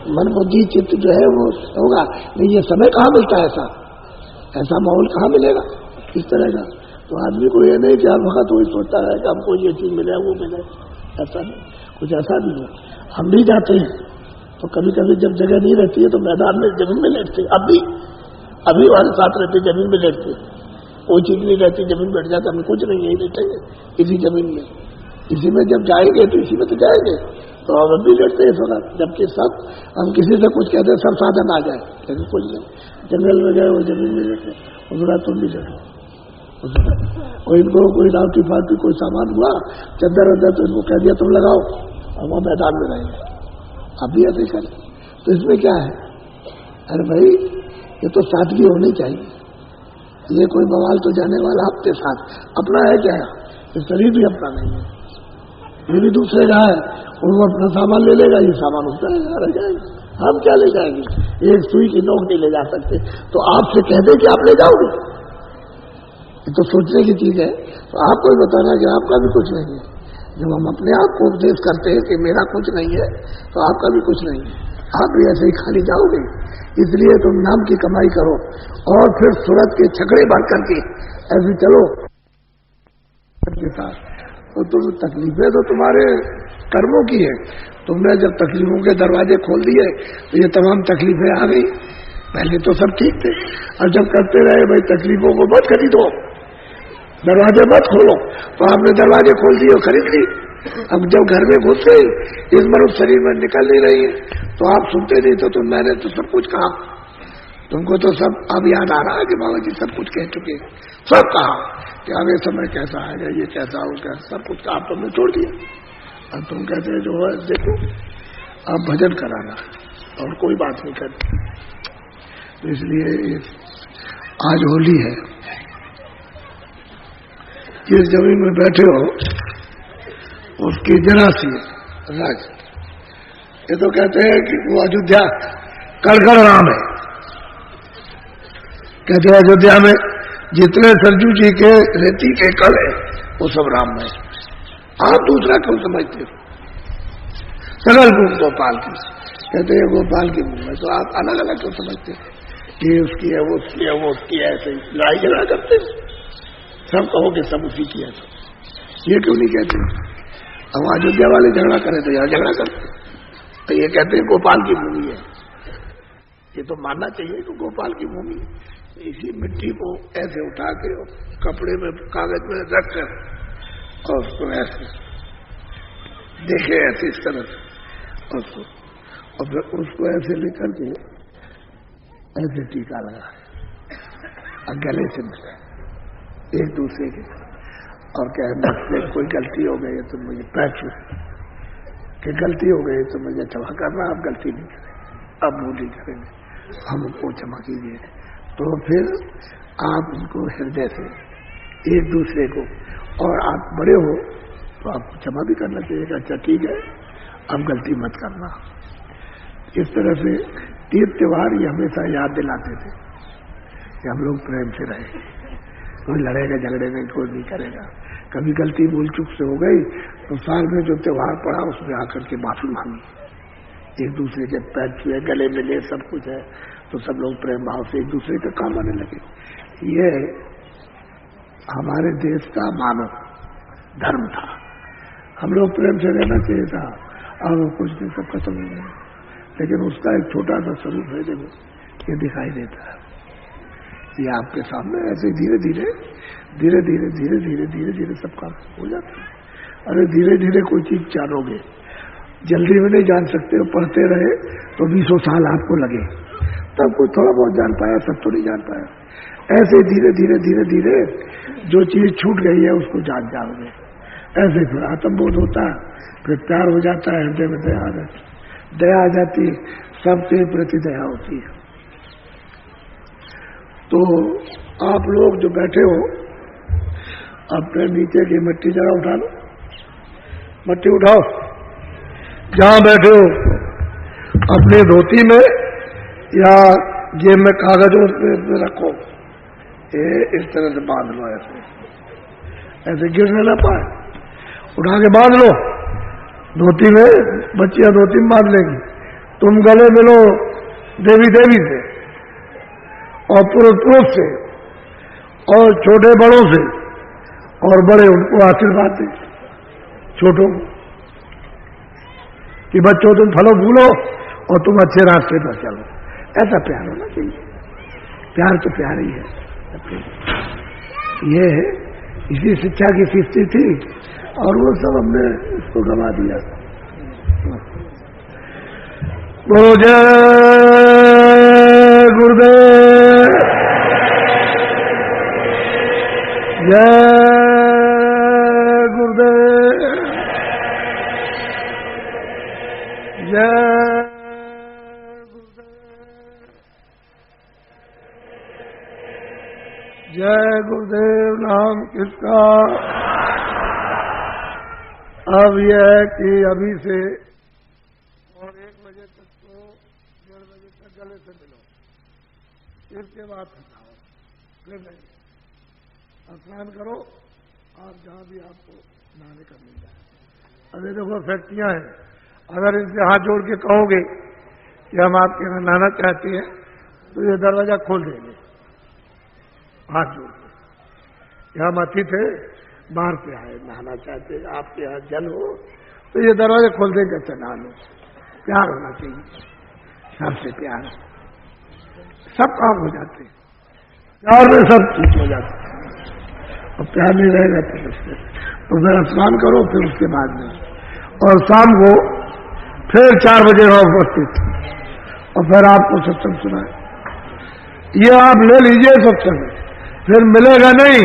मन बुद्धि चित्त जो है वो होगा। नहीं ये समय कहाँ मिलता है, ऐसा माहौल कहाँ मिलेगा इस तरह का। तो आदमी को ये नहीं कि हर वक्त वही सोचता रहे कि हमको ये चीज मिले वो मिले, ऐसा नहीं, कुछ ऐसा भी नहीं। हम भी जाते हैं तो कभी कभी जब जगह नहीं रहती है तो मैदान में जमीन में लेटते, अभी हमारे साथ रहते जमीन में लेटते, कोई चीज नहीं रहती, जमीन बैठ जाता, हम कुछ नहीं, यही लेटेंगे इसी जमीन में, इसी में जब जाएंगे तो इसी में तो जाएंगे, तो हम भी लड़ते हैं थोड़ा, जबकि सब हम किसी से कुछ कहते हैं सब साधन आ जाए, लेकिन कुछ नहीं, जंगल में गए वो जमीन में लड़ते, उसका तुम भी लड़ो, और इनको कोई रावटी फालतू कोई सामान हुआ चद्दर वद्दर तो इनको कह दिया तुम लगाओ, हम वहाँ मैदान में रहेंगे, आप भी ऐसे करें। तो इसमें क्या है, अरे भाई ये तो सादगी होनी चाहिए, ये कोई बवाल तो जाने वाला आपके साथ अपना है क्या, ये शरीर भी अपना नहीं है, ये भी दूसरे का है, वो अपना सामान ले लेगा, ये सामान उसका रह जाएगा, हम क्या ले जाएंगे, एक सुई की नोक नहीं ले जा सकते, तो आपसे कह दे कि आप ले जाओगे, ये तो सोचने की चीज है। तो आपको ही बताना कि आपका भी कुछ नहीं है, जब हम अपने आप को उपदेश करते हैं कि मेरा कुछ नहीं है तो आपका भी कुछ नहीं है, आप भी ऐसे ही खाली जाओगे। इसलिए तुम नाम की कमाई करो और फिर सूरत के छकड़े भर करके ऐसे चलो के साथ, तो तुम तकलीफें तो तुम्हारे कर्मों की है, तुमने जब तकलीफों के दरवाजे खोल दिए तो ये तमाम तकलीफें आ गई। पहले तो सब ठीक थे, और जब करते रहे भाई तकलीफों को मत खरीदो, दरवाजे मत खोलो, तो आपने दरवाजे खोल दिए और खरीद ली। अब जब घर में घुस गई, इस मनुष्य शरीर में निकल नहीं रही है, तो आप सुनते नहीं तो मैंने तो सब कुछ कहा, तुमको तो सब अब याद आ रहा है कि बाबा जी सब कुछ कह चुके, सब कहा कि आगे समय कैसा आएगा, ये कैसा होगा, सब कुछ कहा, तुमने छोड़ दिया। अब तुम कहते हैं जो है देखो आप भजन कराना और कोई बात नहीं करती। तो इसलिए आज होली है, जिस जमीन में बैठे हो उसकी जरा सी राज, ये तो कहते हैं कि वो अयोध्या कड़कड़ राम है, कहते हैं अयोध्या में जितने सरजू जी के रेती के कल है वो सब राम में। आप दूसरा क्यों समझते हो, सकल भूम गोपाल की, कहते हैं गोपाल की भूम है, तो आप अलग अलग क्यों समझते हो, ये उसकी है, वो उसकी है, वो उसकी है, ऐसे लड़ाई झगड़ा करते सब कहोगे सब उसी की है, ये क्यों नहीं कहते। अब अयोध्या वाले झगड़ा करें तो यहाँ झगड़ा करते, तो ये कहते हैं गोपाल की भूमि है, ये तो मानना चाहिए कि गोपाल की भूमि। इसी मिट्टी को ऐसे उठा के कपड़े में कागज में रख कर और उसको ऐसे देखे ऐसे इस तरह से उसको, और फिर उसको ऐसे लेकर के ऐसे टीका लगा और गले से मिला एक दूसरे के, और क्या मुझसे कोई गलती हो गई तो मुझे पैर छू कि गलती हो गई तो मुझे क्षमा करना, आप गलती नहीं करेंगे, अब वो नहीं करेंगे, हमको क्षमा कीजिए। तो फिर आप उनको हृदय से एक दूसरे को, और आप बड़े हो तो आपको क्षमा भी करना चाहिए, अच्छा ठीक है अब गलती मत करना। इस तरह से तीज त्योहार ये हमेशा याद दिलाते थे कि हम लोग प्रेम से रहे, कोई लड़ेगा झगड़ेगा कोई नहीं करेगा, कभी गलती भूल चूक से हो गई तो साल में जो त्योहार पड़ा उसमें आकर के माफी मांगी, एक दूसरे के पैर छुए, गले मिले, सब कुछ है, तो सब लोग प्रेम भाव से एक दूसरे का काम आने लगे। ये हमारे देश का मानव धर्म था, हम लोग प्रेम से रहना चाहिए था, और कुछ दिन सब खत्म हो गया, लेकिन उसका एक छोटा सा स्वरूप है देखो, ये दिखाई देता है, ये आपके सामने ऐसे धीरे धीरे धीरे धीरे धीरे धीरे धीरे धीरे सब काम हो जाता है। अरे धीरे धीरे कोई चीज जानोगे, जल्दी में नहीं जान सकते हो, पढ़ते रहे तो 20 साल आपको लगे, तब कोई थोड़ा बहुत जान पाया, सब तो नहीं जान पाया। ऐसे धीरे धीरे धीरे धीरे जो चीज छूट गई है उसको जान जाओगे, ऐसे फिर आत्मबोध होता है, फिर प्यार हो जाता है, हृदय में दया आ जाती, दया आ जाती, सबके प्रति दया होती है। तो आप लोग जो बैठे हो अपने नीचे की मिट्टी जरा उठा लो, मिट्टी उठाओ, जहां बैठे हो अपने धोती में या जेब में कागज उसमें रखो, ये इस तरह से बांध लो, ऐसे गिरने ना पाए, उठा के बांध लो धोती में, बच्चियां धोती में बांध लेंगी, तुम गले मिलो देवी देवी से और पुरुष से और छोटे बड़ों से, और बड़े उनको आशीर्वाद दें छोटों को कि बच्चों तुम फलो फूलो और तुम अच्छे रास्ते पर चलो। ऐसा प्यार होना चाहिए, प्यार तो प्यार ही है। ये इसी शिक्षा की किस्ती थी और वो सब हमने इसको गवा दिया। बोलो जय गुरुदेव, जय गुरुदेव, जय जय गुरुदेव। नाम किसका? अब यह है कि अभी से और 1 बजे तक तो 1:30 बजे तक गले से मिलो, फिर के बाद हटाओ, फिर नहीं स्नान करो और जहां भी आपको नहाने का मिल जाए। अरे देखो फैक्ट्रियां हैं, अगर इनसे हाथ जोड़ के कहोगे कि हम आपके यहाँ नहाना चाहते हैं तो ये दरवाजा खोल देंगे हाथ जोड़ के। यहाँ हम अतिथि थे, बाहर से आए, नहाना चाहते हैं, आपके यहाँ जल हो तो ये दरवाजा खोल देंगे, अच्छा नहा लो। प्यार होना चाहिए, सबसे प्यार, सब काम हो जाते हैं, प्यार में सब ठीक हो जाते हैं। और प्यार नहीं रहेगा तो फिर स्नान करो, फिर उसके बाद में और शाम को फिर 4 बजे रहो उपस्थित और फिर आपको सत्संग सुनाए। ये आप ले लीजिए सत्संग, फिर मिलेगा नहीं,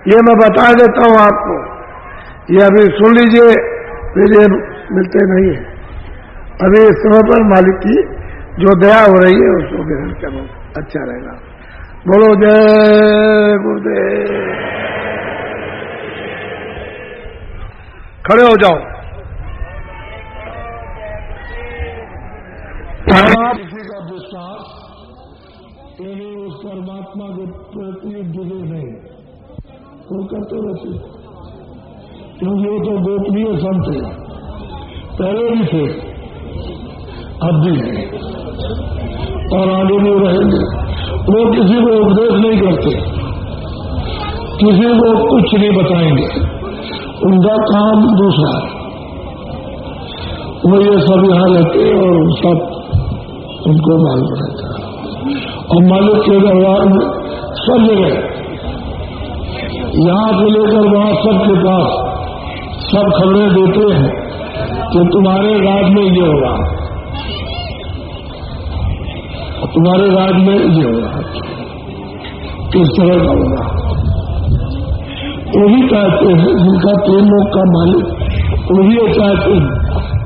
ये मैं बता देता हूं आपको। ये अभी सुन लीजिए, फिर ये मिलते नहीं है। अभी इस समय पर मालिक की जो दया हो रही है उसको ग्रहण करो, अच्छा रहेगा। बोलो जय गुरुदेव। खड़े हो जाओ। किसी का विश्वास इन्हें उस परमात्मा के प्रति जुड़े नहीं, वो करते रहते, क्योंकि वो तो गोपनीय संत है, पहले भी थे, अब भी है और आगे भी रहेंगे। वो किसी को उपदेश नहीं करते, किसी को कुछ नहीं बताएंगे, उनका काम दूसरा है। वो ये सब यहाँ रहते और सब उनको मालूम रहता है। और मालिक के दरबार में सब जगह, यहाँ से लेकर वहां सबके पास सब खबरें देते हैं कि तुम्हारे राज में ये होगा, तुम्हारे राज में ये होगा, किस तरह का होगा। वही चाहते हैं जिनका 3 लोक का मालिक, वही चाहते हैं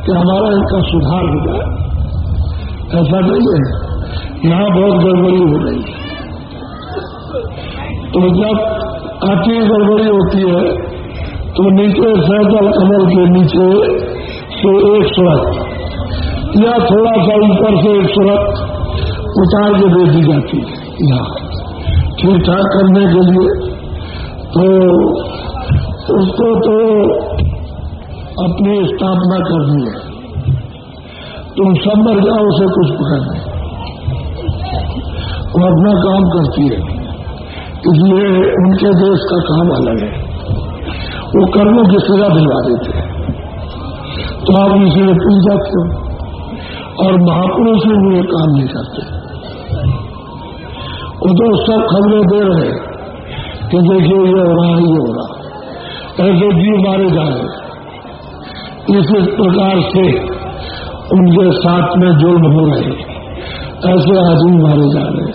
कि हमारा इनका सुधार हो जाए। ऐसा नहीं है, यहाँ बहुत गड़बड़ी हो रही है। तो जब आती गड़बड़ी होती है तो नीचे सैकल कमल के नीचे से एक सुरत या थोड़ा सा ऊपर से एक सुरत उतार के दे दी जाती है यहाँ ठीक ठाक करने के लिए। तो उसको तो अपनी स्थापना करनी है, तुम सब मर जाओ, उसे कुछ पकड़ नहीं, वो अपना काम करती है। इसलिए उनके देश का काम अलग है, वो कर्मों की सजा दिलवा देते हैं, तो आप उनसे पूछ जाते हो। और महापुरुष भी वो काम नहीं करते, वो तो सब खबरें दे रहे कि देखिए ये हो रहा है, ये हो रहा, ऐसे जीव मारे जा रहे, इस प्रकार से उनके साथ में जुल्म हो रहे, ऐसे आदमी मारे जा रहे।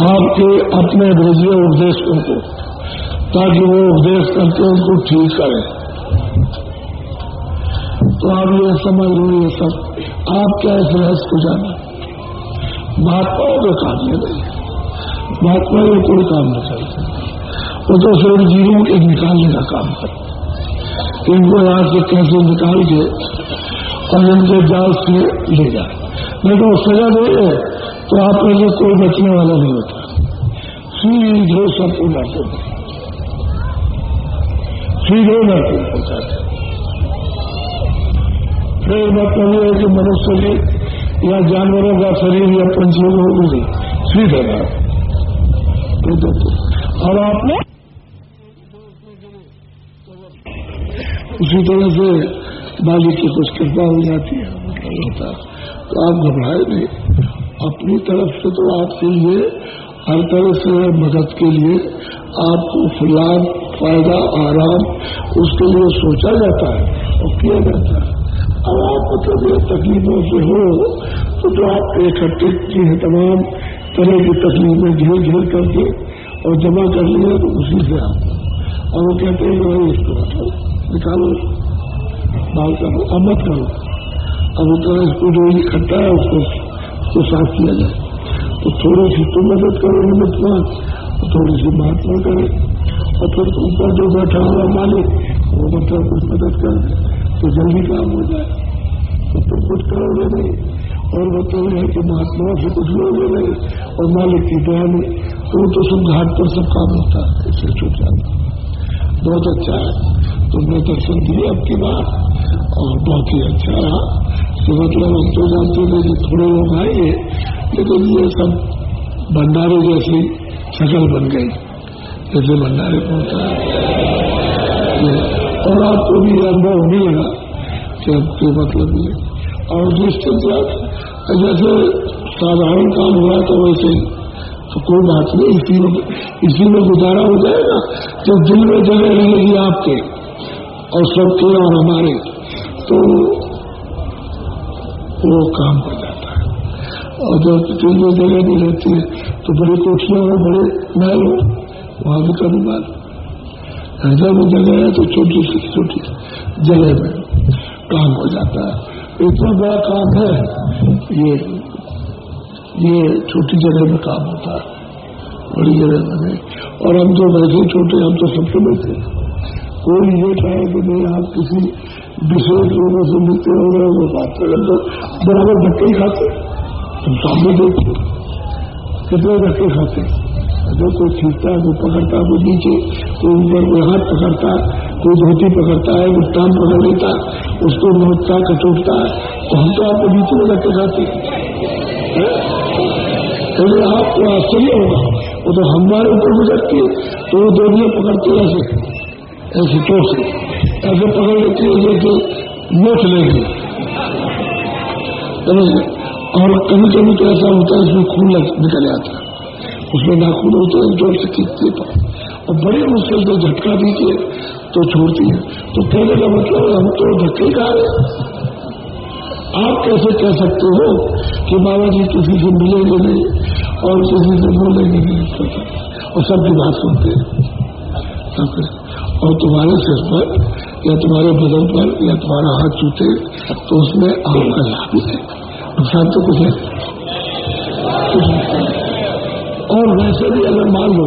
आपके अपने भेजिए उपदेशकों को, ताकि वो उपदेश करके उनको ठीक करें। तो आप ये समझ लो, ये सब आप क्या इस रहस्य को जाना, महात्माओं का काम नहीं, महात्मा में कोई काम नहीं करते, वो तो सिर्फ जीवों के निकालने का काम करते, इनको यहां से कैसे निकाल के और इनके जाल से ले जाए। नहीं तो सजा दे तो आप में से कोई बचने वाला नहीं होता, सीधे सबको नरक में, सीधे नरक में पहुंचाते। फिर मतलब ये है कि मनुष्य की या जानवरों का शरीर या पंछियों को नहीं, सीधे नरक। और आपने उसी तरह से मालिक की कुछ कृपा हो जाती है, होता, तो आप घबराए नहीं। अपनी तरफ से तो आपके लिए हर तरह से मदद के लिए आपको लाभ, फायदा, आराम उसके लिए सोचा जाता है और किया जाता है। अब आप मतलब ये तकलीफों से हो तो आप इकट्ठे की है तमाम तरह की तकलीफें झेल झेल करके और जमा कर लिया तो उसी से आप और वो कहते हैं भाई इसको निकालो बाल करो अब मत करो अब उतना इसको जो इकट्ठा है उसको साफ किया जाए तो थोड़ी सी तो मदद करो निमित्तवान तो थोड़ी सी बात न करे और फिर ऊपर जो बैठा हुआ मालिक वो मतलब कुछ मदद कर दे तो जल्दी काम हो जाए तो तुम कुछ करोगे नहीं और बताओ है कि महात्माओं से कुछ लोगे नहीं और मालिक की दया नहीं तो सब घाट पर सब काम होता है इससे छूट जाता बहुत अच्छा है तुमने दर्शन दिए अब की बात और बहुत ही अच्छा रहा तो मतलब हम तो जानते थे कि थोड़े लोग आएंगे लेकिन ये सब भंडारे जैसी शक्ल बन गई जैसे भंडारे पहुंचा और आपको भी अनुभव होने लगा कि आपके मतलब ये और निश्चित जैसे साधारण काम हुआ तो वैसे तो कोई बात नहीं इसी में गुजारा हो जाएगा जब दिल में जगह रहेगी आपके और सबके और हमारे तो वो काम हो जाता है और जब दिल में जगह नहीं रहती है तो बड़ी कोठियां हो बड़े महल हो वहां भी कभी बात हृदय में जगह है तो छोटी से छोटी जगह में काम हो जाता है इतना बड़ा काम है ये छोटी जगह में काम होता है बड़ी जगह में नहीं और हम तो वैसे छोटे हम तो सबसे बैठे कोई ये चाहे कि नहीं आप किसी विशेष लोगों से मिलते हो रहे वो बात करें तो बराबर धक्के ही खाते तुम सामने देखो कितने धक्के खाते अगर कोई खींचता है कोई पकड़ता है कोई नीचे कोई ऊपर कोई हाथ पकड़ता है कोई धोती पकड़ता है कोई टांग पकड़ लेता है उसको नोचता कटोटता है तो हम तो आपको बीच में धक्के खाते हैं आपको आश्चर्य होगा वो तो हमारे ऊपर गुजरती है तो वो दोनों पकड़ती है ऐसे चोट से ऐसे पकड़ लेती है जैसे नोच लेगी और कभी कभी तो ऐसा होता है इसमें खून निकल आता है उसमें नाखून होते हैं जोर से खींचते पर और बड़ी मुश्किल से झटका दीजिए तो छोड़ती है तो कहने का मतलब हम तो धक्के खा रहे आप कैसे कह सकते हो कि बाबा जी किसी से मिलेंगे नहीं और किसी से बोलेंगे नहीं और सबकी बात सुनते हैं और तुम्हारे सिर पर या तुम्हारे बदन पर या तुम्हारा हाथ छूते तो उसमें आपका लाभ ही है नुकसान तो कुछ है और वैसे भी अगर मान लो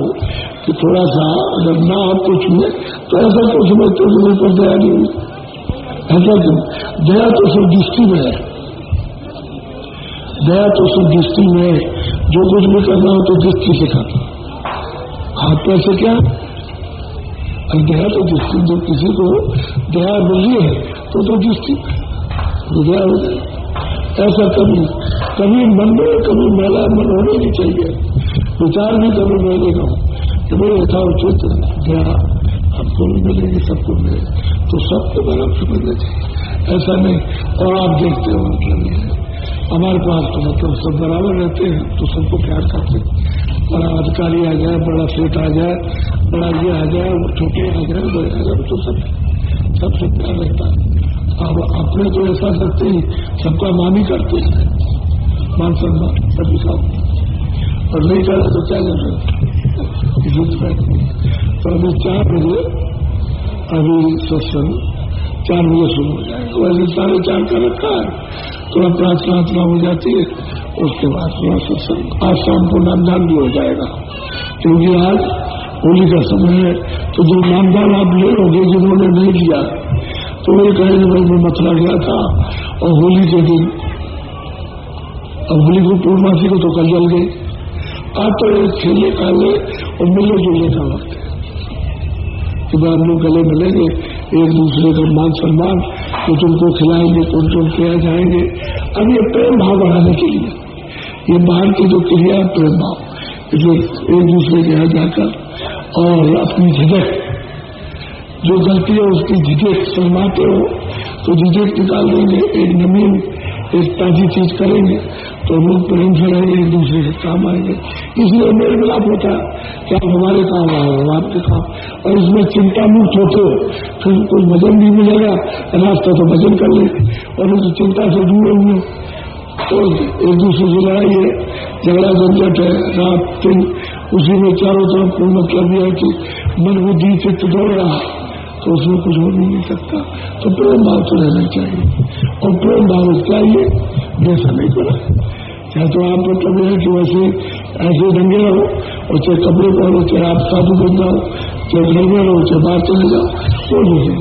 कि थोड़ा सा अगर ना आपको छूए तो ऐसा तो समझते हो मेरे पर दया नहीं हुई ऐसा क्यों दया तो सिर्फ दृष्टि में है दया तो सिर्फ दृष्टि में जो कुछ भी करना हो तो दृष्टि से करना हाथ पैर से क्या और दया तो दृष्टि जो किसी को दया मिल रही है तो दृष्टि तो दया हो जाए ऐसा कभी मन में कभी मेला मन होने नहीं चाहिए विचार भी कभी मेले का हो कि भाई यथाउचित दया हमको भी मिलेगी सबको मिले तो सबको बराबर समझना चाहिए ऐसा नहीं और आप देखते हो मतलब ये हमारे पास तो मतलब सब बराबर रहते हैं तो सबको प्यार करते बड़ा अधिकारी आ जाए बड़ा सेठ आ जाए बड़ा ये आ जाए वो छोटे आ जाए बड़े आ जाए तो सबसे प्यार रहता है अब अपने तो ऐसा करते ही सबका मान ही करते हैं मान सम्मान सब सब और नहीं करे तो क्या कर सकते तो अभी 4 बजे अभी सत्संग 4 बजे शुरू हो जाएगा वैसे 4:30 का रखा है थोड़ा प्रार्थना हो जाती है उसके बाद थोड़ा सत्संग आज शाम को नामदान भी हो जाएगा क्योंकि आज होली का समय है तो जो नामदान आप ले लोगे जिन्होंने नहीं लिया तो वो कहेंगे भाई मैं मथुरा गया था और होली के दिन अब होली को पूर्णमासी को तो कल जल गई आज तो एक खेलने काले और मिलने जुलने का वक्त है कि हम लोग गले मिलेंगे एक दूसरे का मान सम्मान तो तुमको खिलाएंगे तुम किया जाएंगे अब ये प्रेम भाव बढ़ाने के लिए ये बाहर की जो क्रिया है प्रेम भाव इसलिए एक दूसरे के यहाँ जाकर और अपनी झिझक जो गलती है उसकी झिझक शर्माते हो तो झिझक निकाल देंगे एक नवीन एक ताजी चीज करेंगे तो लोग प्रेम से रहेंगे, एक दूसरे के काम आएंगे। इसलिए मेल मिलाप होता है कि आप हमारे काम आओ, हम आपके काम, और इसमें चिंता मुक्त होते हो, फिर कोई भजन भी मिलेगा, रास्ता तो भजन कर लेंगे, और उस चिंता से दूर होंगे तो एक दूसरे से लड़ाई है, झगड़ा झंझट है, रात दिन उसी में चारों तरफ। कोई मतलब यह है कि मन बुद्धि चित्त दौड़ रहा, तो उसमें कुछ हो भी नहीं सकता। तो प्रेम भाव तो रहना चाहिए, और प्रेम भाव चाहिए जैसा नहीं करा। चाहे तो आप मतलब है कि वैसे ऐसे ढंगे रहो, और चाहे कपड़े पहनो, चाहे आप साधु बन जाओ, चाहे घर में रहो, चाहे बाहर चले जाओ, वो नहीं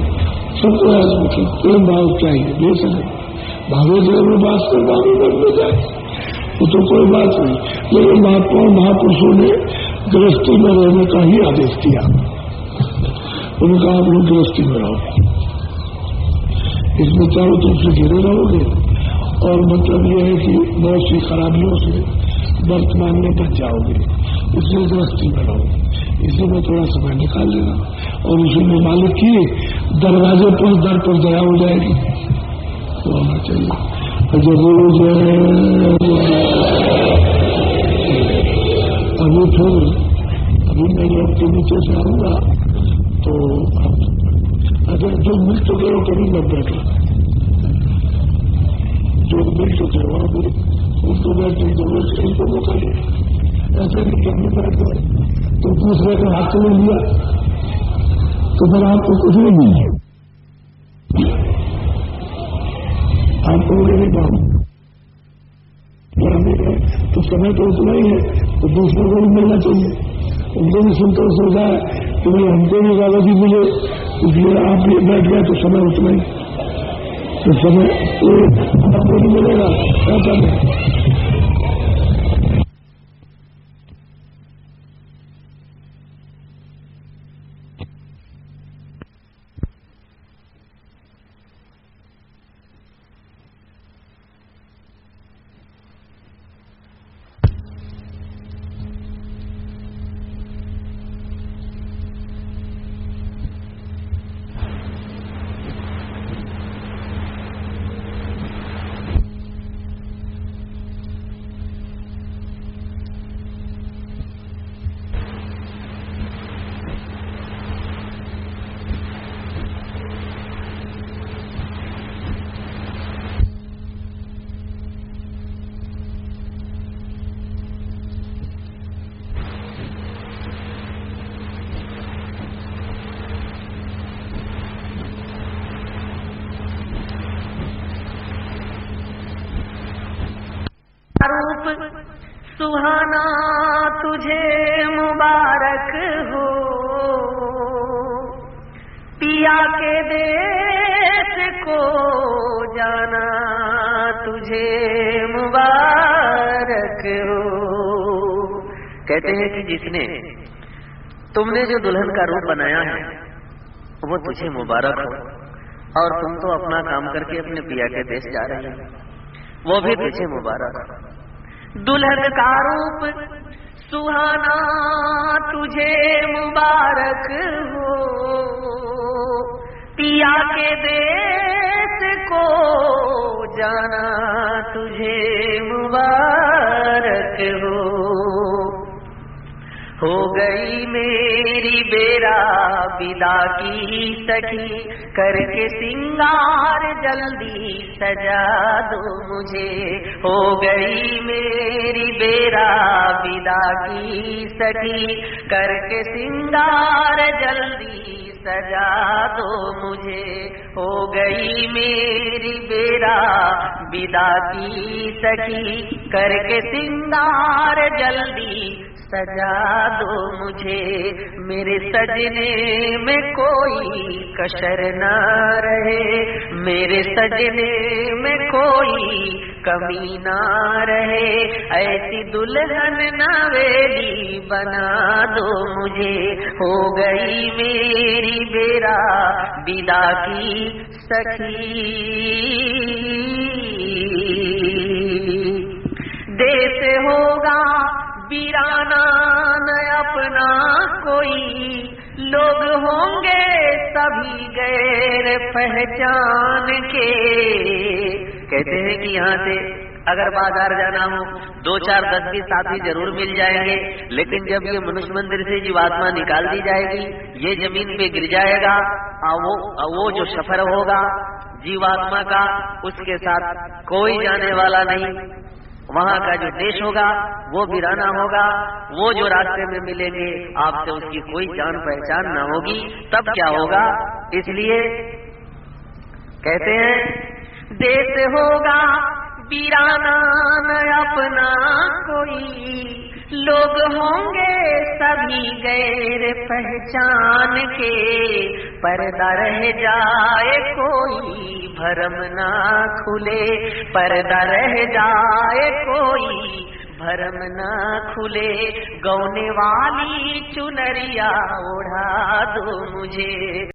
सबको मतलब प्रेम भाव चाहिए, जैसा नहीं भावे जरूर बात कर भावे बन में जाए, वो तो कोई बात नहीं। लेकिन महात्माओं महापुरुषों ने गृहस्थी में रहने का ही आदेश दिया। उन्होंने कहा आप लोग गृहस्थी में रहो, इसमें चारों तरफ से घिरे रहोगे, और मतलब यह है कि बहुत सी खराबियों से वर्तमान में बच जाओगे, इसलिए गृहस्थी में रहो। इसी में थोड़ा समय निकाल लेना, और उसी में मालिक की दरवाजे पर दर पर दया हो जाएगी, तो होना चाहिए। जरूर अभी मैं लोग के नीचे से आऊंगा, तो अगर जो मिल चुके हो कभी मत बैठो, जो मिल चुके हो अभी उनको बैठने की जरूरत, इनको मौका लिया, ऐसे नहीं करने बैठ गए तो दूसरे का हाथ में लिया तो फिर आपको कुछ नहीं मिले, आपको नहीं पाऊँ तो समय तो उतना ही है, तो दूसरों को भी मिलना चाहिए, उनको भी संतोष हो जाए कि भाई हमको भी ज्यादा भी मिले, इसलिए आप भी बैठ गए तो समय उतना ही, तो समय आपको भी मिलेगा ऐसा नहीं। सुहाना तुझे मुबारक हो, पिया के देश को जाना तुझे मुबारक हो। कहते हैं कि जिसने तुमने जो दुल्हन का रूप बनाया है वो तुझे मुबारक हो, और तुम तो अपना काम करके अपने पिया के देश जा रहे हो, वो भी तुझे मुबारक हो। दुल्हन का रूप सुहाना तुझे मुबारक हो, पिया के देश को जाना तुझे मुबारक हो गई मेरी बेरा विदा की सखी, करके सिंगार जल्दी सजा दो मुझे। हो गई मेरी बेरा विदा की सखी, करके सिंगार जल्दी सजा दो मुझे। हो गई मेरी बेरा विदा की सखी, करके सिंगार जल्दी सजा दो मुझे। मेरे सजने में कोई कसर न रहे, मेरे सजने में कोई कमी न रहे, ऐसी दुल्हन नवेली बना दो मुझे। हो गई मेरी बेरा विदा की सखी, देश होगा वीराना न अपना कोई, लोग होंगे सभी गैर पहचान के। कहते हैं कि यहाँ से अगर बाजार जाना हो 2, 4, 10 भी साथी जरूर मिल जाएंगे, लेकिन जब ये मनुष्य मंदिर से जीवात्मा निकाल दी जाएगी, ये जमीन पे गिर जाएगा, वो जो सफर होगा जीवात्मा का, उसके साथ कोई जाने वाला नहीं। वहाँ का जो देश होगा वो वीराना होगा, वो जो रास्ते में मिलेंगे आपसे उसकी कोई जान पहचान ना होगी, तब क्या होगा? इसलिए कहते हैं देश होगा वीराना न अपना कोई, लोग होंगे सभी गैर पहचान के, पर्दा रह जाए कोई भरम ना खुले, पर्दा रह जाए कोई भरम ना खुले, गौने वाली चुनरिया ओढ़ा दो मुझे।